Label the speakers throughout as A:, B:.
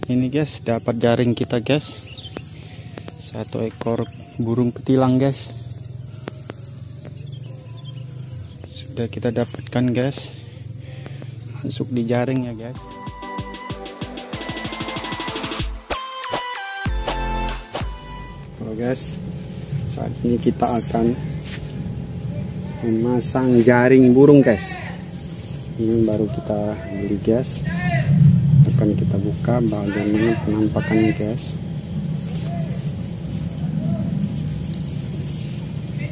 A: Ini guys, dapat jaring kita guys. Satu ekor burung kutilang guys. Sudah kita dapatkan guys. Masuk di jaring ya guys. Halo guys, saat ini kita akan memasang jaring burung guys. Ini baru kita beli guys. Akan kita buka bagaimana penampakannya guys.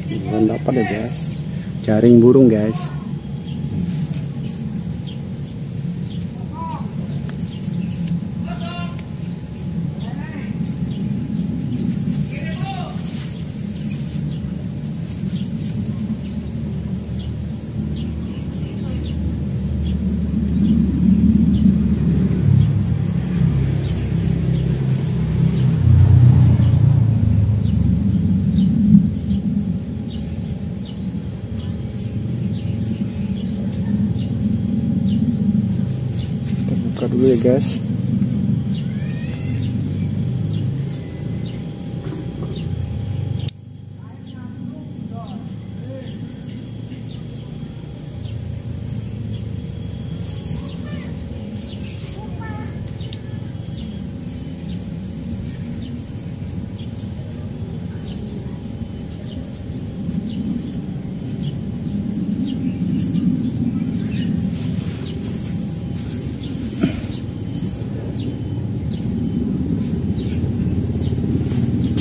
A: Dan dapat ya guys, jaring burung guys. Buka dulu ya guys.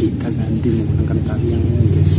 A: Kita ganti menggunakan tali yang ini guys.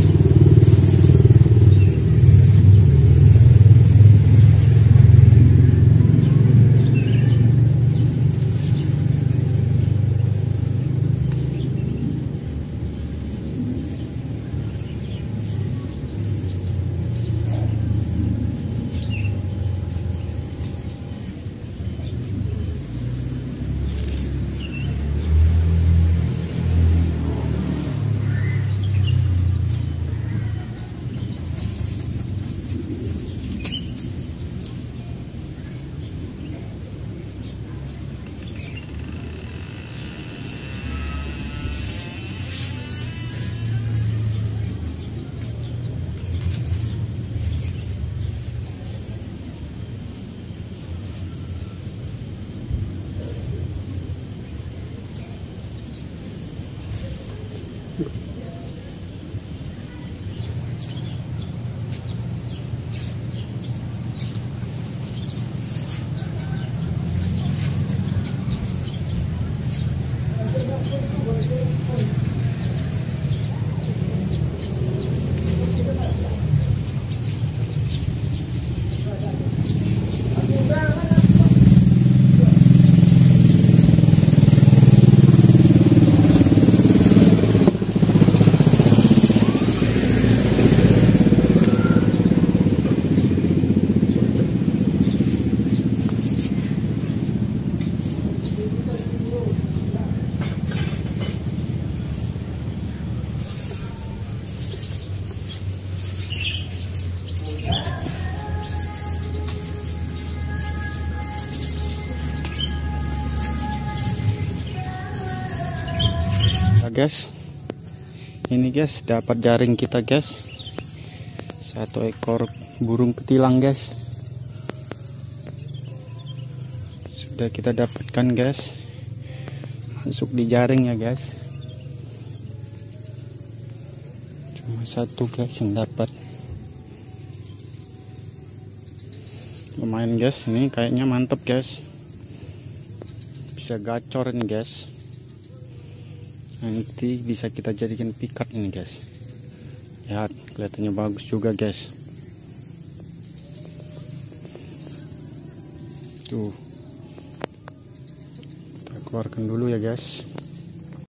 A: Guys, ini guys, dapat jaring kita guys. Satu ekor burung kutilang guys. Sudah kita dapatkan guys. Masuk di jaring ya guys. Cuma satu guys yang dapat. Lumayan guys, ini kayaknya mantep guys. Bisa gacor ini guys. Nanti bisa kita jadikan pikat ini guys. Lihat, kelihatannya bagus juga guys. Tuh, kita keluarkan dulu ya guys.